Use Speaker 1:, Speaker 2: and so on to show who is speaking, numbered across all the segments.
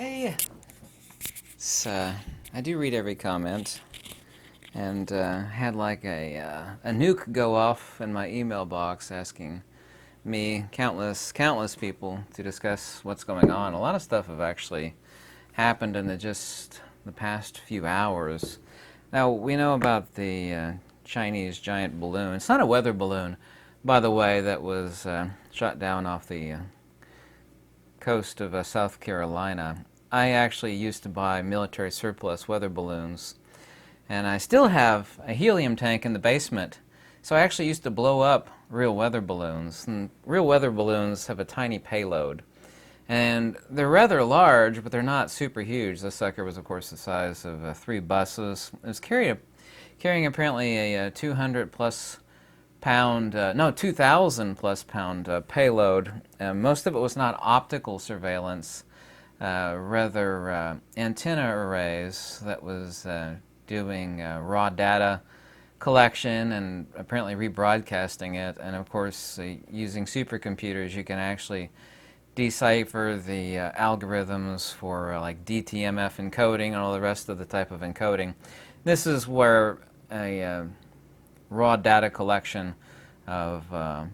Speaker 1: Hey, I do read every comment, and had like a nuke go off in my email box asking me, countless people, to discuss what's going on. A lot of stuff have actually happened in just the past few hours. Now, we know about the Chinese giant balloon. It's not a weather balloon, by the way, that was shot down off the coast of South Carolina. I actually used to buy military surplus weather balloons, and I still have a helium tank in the basement. So I actually used to blow up real weather balloons. And real weather balloons have a tiny payload. And they're rather large, but they're not super huge. This sucker was, of course, the size of 3 buses. It was carrying apparently a 200 plus pound, no, 2,000 plus pound payload. Most of it was not optical surveillance, rather antenna arrays that was doing raw data collection and apparently rebroadcasting it. And of course, using supercomputers, you can actually decipher the algorithms for like DTMF encoding and all the rest of the type of encoding. This is where a raw data collection of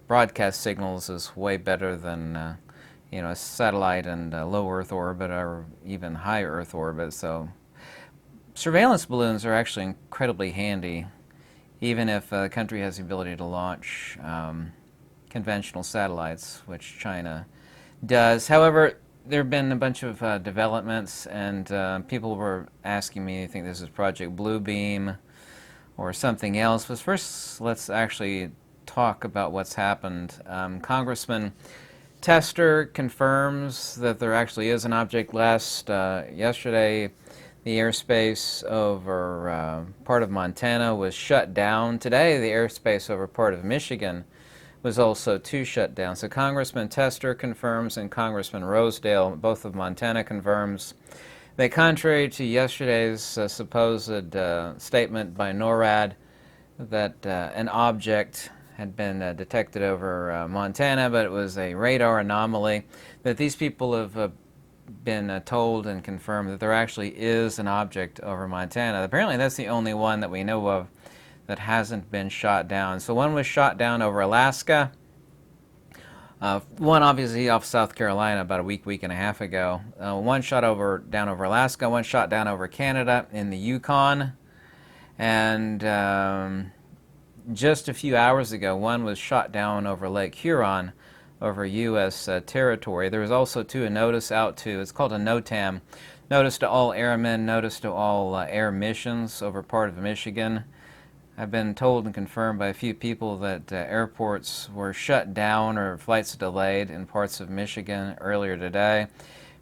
Speaker 1: broadcast signals is way better than a satellite and low Earth orbit or even high Earth orbit. So surveillance balloons are actually incredibly handy, even if a country has the ability to launch conventional satellites, which China does. However, there have been a bunch of developments, and people were asking me, I think this is Project Bluebeam or something else. But first, let's actually talk about what's happened. Congressman Tester confirms that there actually is an object last. Yesterday, the airspace over part of Montana was shut down. Today, the airspace over part of Michigan was also too shut down. So Congressman Tester confirms and Congressman Rosedale, both of Montana, confirms that contrary to yesterday's supposed statement by NORAD that an object had been detected over Montana, but it was a radar anomaly, that these people have been told and confirmed that there actually is an object over Montana. Apparently that's the only one that we know of that hasn't been shot down. So one was shot down over Alaska, one obviously off South Carolina about a week and a half ago, one shot down over Alaska, one shot down over Canada in the Yukon, and just a few hours ago one was shot down over Lake Huron, over U.S. Territory. There was also a notice out to, it's called a NOTAM, notice to all airmen, notice to all air missions over part of Michigan. I've been told and confirmed by a few people that airports were shut down or flights delayed in parts of Michigan earlier today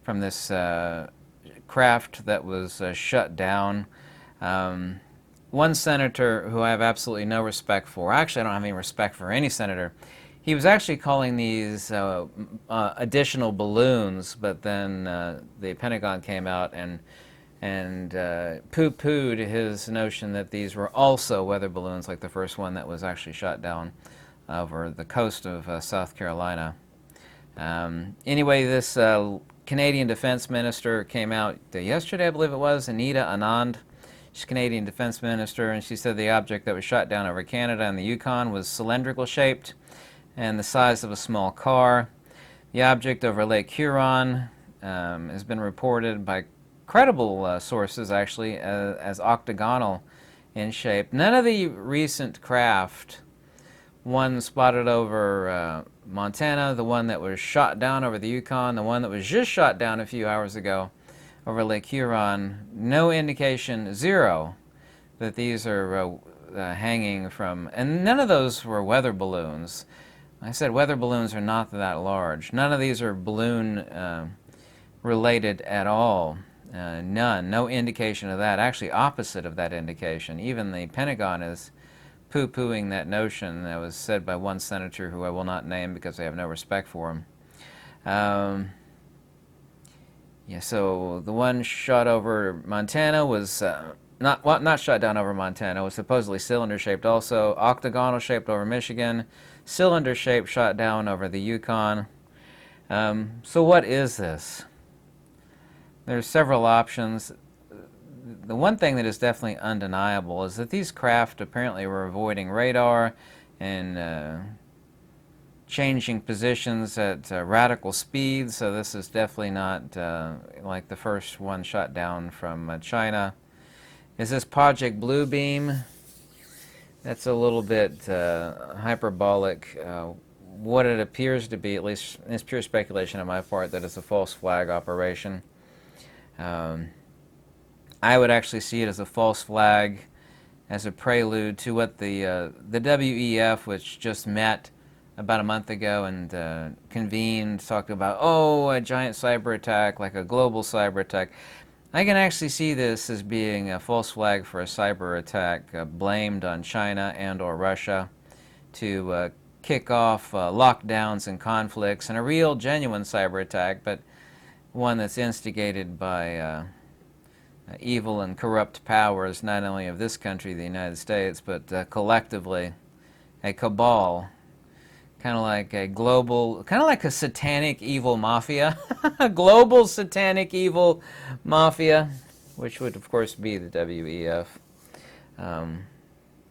Speaker 1: from this craft that was shut down. One senator who I have absolutely no respect for, actually I don't have any respect for any senator, he was actually calling these additional balloons, but then the Pentagon came out and poo-pooed his notion that these were also weather balloons, like the first one that was actually shot down over the coast of South Carolina. Anyway, this Canadian Defense Minister came out yesterday, I believe it was, Anita Anand. She's Canadian Defense Minister, and she said the object that was shot down over Canada and the Yukon was cylindrical shaped and the size of a small car. The object over Lake Huron has been reported by credible sources actually as octagonal in shape. None of the recent craft, one spotted over Montana, the one that was shot down over the Yukon, the one that was just shot down a few hours ago over Lake Huron, no indication, zero, that these are hanging from, and none of those were weather balloons. I said weather balloons are not that large. None of these are balloon related at all. None. No indication of that. Actually, opposite of that indication. Even the Pentagon is poo-pooing that notion that was said by one senator who I will not name because I have no respect for him. Yeah, so the one shot over Montana was not shot down over Montana. It was supposedly cylinder-shaped also. Octagonal-shaped over Michigan. Cylinder-shaped shot down over the Yukon. So what is this? There's several options. The one thing that is definitely undeniable is that these craft apparently were avoiding radar and changing positions at radical speeds, so this is definitely not like the first one shot down from China. Is this Project Bluebeam? That's a little bit hyperbolic. What it appears to be, at least it's pure speculation on my part, that it's a false flag operation. I would actually see it as a false flag, as a prelude to what the WEF, which just met about a month ago and convened, talked about, oh, a giant cyber attack, like a global cyber attack. I can actually see this as being a false flag for a cyber attack blamed on China and or Russia to kick off lockdowns and conflicts, and a real, genuine cyber attack, but one that's instigated by evil and corrupt powers, not only of this country, the United States, but collectively a cabal, kind of like a global, kind of like a satanic evil mafia, a global satanic evil mafia, which would of course be the WEF.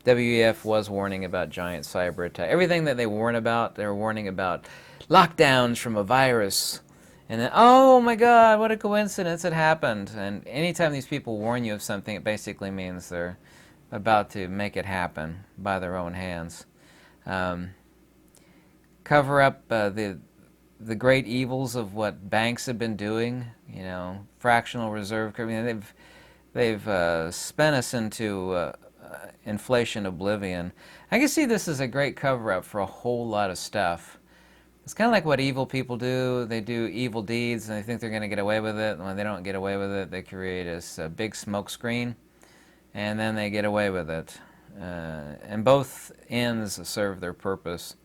Speaker 1: WEF was warning about giant cyber attack. Everything that they warn about, they're warning about lockdowns from a virus. And then, oh my God, what a coincidence, it happened. And anytime these people warn you of something, it basically means they're about to make it happen by their own hands. Cover up the great evils of what banks have been doing, you know, fractional reserve. I mean, they've spun us into inflation oblivion. I can see this as a great cover-up for a whole lot of stuff. It's kind of like what evil people do. They do evil deeds and they think they're going to get away with it. And when they don't get away with it, they create this big smoke screen, and then they get away with it. And both ends serve their purpose.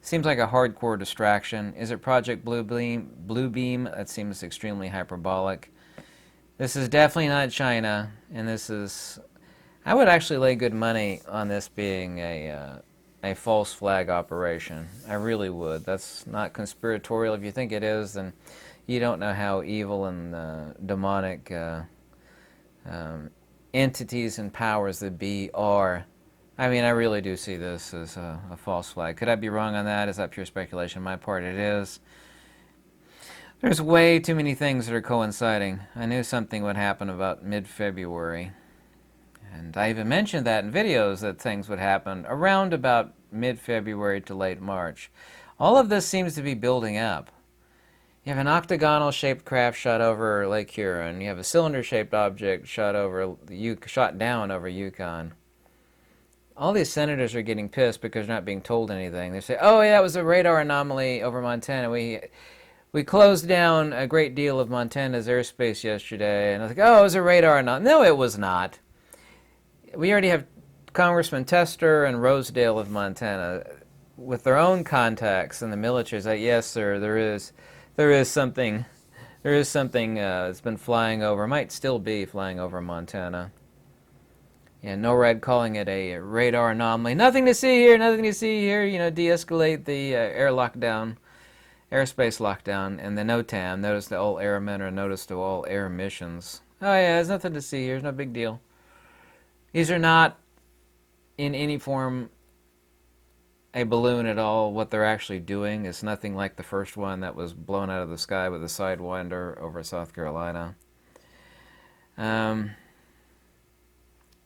Speaker 1: Seems like a hardcore distraction. Is it Project Bluebeam? That seems extremely hyperbolic. This is definitely not China, and this is... I would actually lay good money on this being a false flag operation. I really would. That's not conspiratorial. If you think it is, then you don't know how evil and demonic entities and powers that be are. I mean, I really do see this as a false flag. Could I be wrong on that? Is that pure speculation on my part? It is. There's way too many things that are coinciding. I knew something would happen about mid-February. And I even mentioned that in videos, that things would happen around about mid-February to late March. All of this seems to be building up. You have an octagonal-shaped craft shot over Lake Huron. You have a cylinder-shaped object shot down over Yukon. All these senators are getting pissed because they're not being told anything. They say, oh yeah, it was a radar anomaly over Montana. We closed down a great deal of Montana's airspace yesterday. And I was like, oh, it was a radar anomaly. No, it was not. We already have Congressman Tester and Rosedale of Montana with their own contacts in the military. Like, yes, sir, there is something that's been flying over, might still be flying over Montana. Yeah, NORAD calling it a radar anomaly. Nothing to see here, nothing to see here. You know, de-escalate the airspace lockdown, and the NOTAM, notice to all airmen, or notice to all air missions. Oh yeah, there's nothing to see here. There's no big deal. These are not, in any form, a balloon at all. What they're actually doing is nothing like the first one that was blown out of the sky with a Sidewinder over South Carolina. Yeah,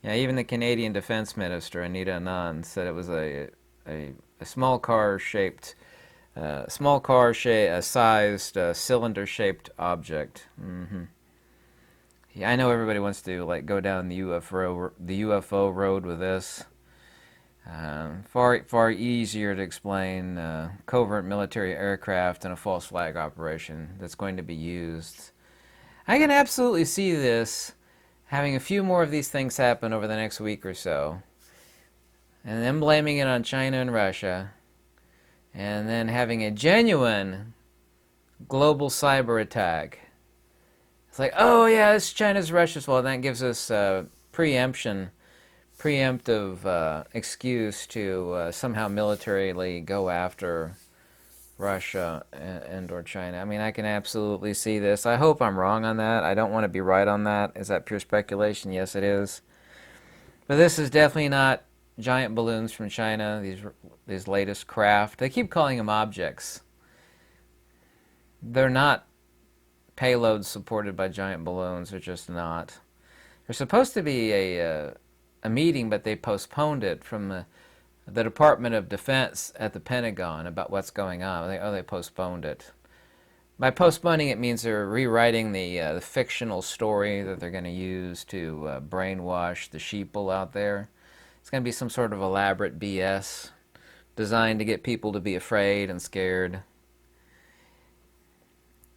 Speaker 1: even the Canadian Defense Minister, Anita Anand, said it was a small car-shaped, sized, cylinder-shaped object. Yeah, I know everybody wants to like go down the UFO road with this. Far easier to explain covert military aircraft and a false flag operation that's going to be used. I can absolutely see this having a few more of these things happen over the next week or so, and then blaming it on China and Russia, and then having a genuine global cyber attack. It's like, oh yeah, it's China's, Russia's fault. That gives us preemptive excuse to somehow militarily go after Russia and or China. I mean, I can absolutely see this. I hope I'm wrong on that. I don't want to be right on that. Is that pure speculation? Yes, it is. But this is definitely not giant balloons from China. These latest craft. They keep calling them objects. They're not payloads supported by giant balloons. They're just not. There's supposed to be a meeting, but they postponed it from the Department of Defense at the Pentagon about what's going on. They postponed it. By postponing it means they're rewriting the fictional story that they're going to use to brainwash the sheeple out there. It's going to be some sort of elaborate BS designed to get people to be afraid and scared.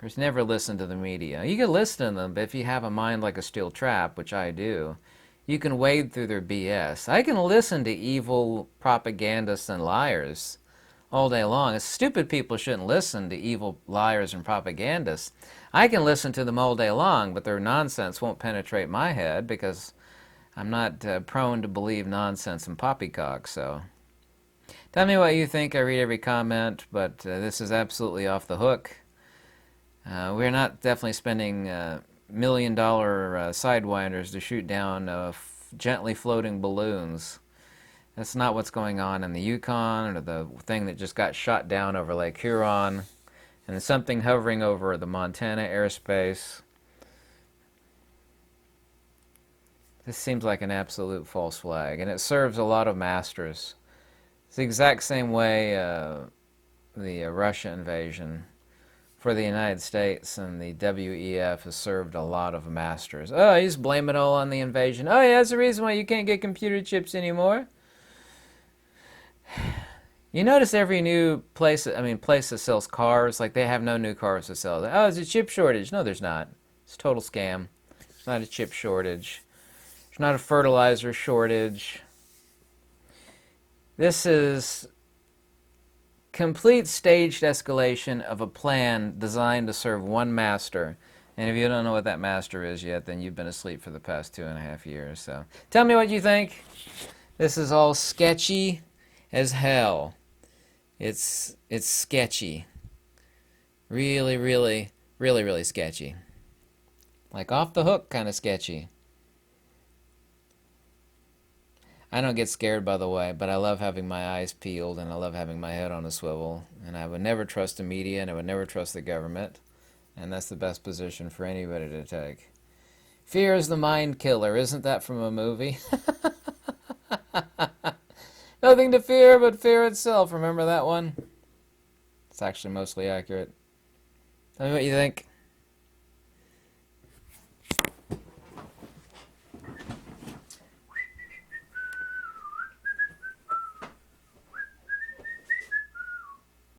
Speaker 1: Just never listen to the media. You can listen to them, but if you have a mind like a steel trap, which I do, you can wade through their BS. I can listen to evil propagandists and liars all day long. Stupid people shouldn't listen to evil liars and propagandists. I can listen to them all day long, but their nonsense won't penetrate my head because I'm not prone to believe nonsense and poppycock. So tell me what you think. I read every comment, but this is absolutely off the hook. We're not definitely spending $1 million sidewinders to shoot down gently floating balloons. That's not what's going on in the Yukon or the thing that just got shot down over Lake Huron, and something hovering over the Montana airspace. This seems like an absolute false flag, and it serves a lot of masters. It's the exact same way the Russia invasion for the United States and the WEF has served a lot of masters. Oh, you just blame it all on the invasion. Oh, yeah, that's the reason why you can't get computer chips anymore. You notice every new place that sells cars, like they have no new cars to sell. Oh, there's a chip shortage. No, there's not. It's a total scam. It's not a chip shortage. It's not a fertilizer shortage. This is complete staged escalation of a plan designed to serve one master. And if you don't know what that master is yet, then you've been asleep for the past 2.5 years. So tell me what you think. This is all sketchy as hell. It's sketchy. Really, really, really, really sketchy. Like off the hook kind of sketchy. I don't get scared, by the way, but I love having my eyes peeled and I love having my head on a swivel. And I would never trust the media and I would never trust the government. And that's the best position for anybody to take. Fear is the mind killer. Isn't that from a movie? Nothing to fear but fear itself. Remember that one? It's actually mostly accurate. Tell me what you think.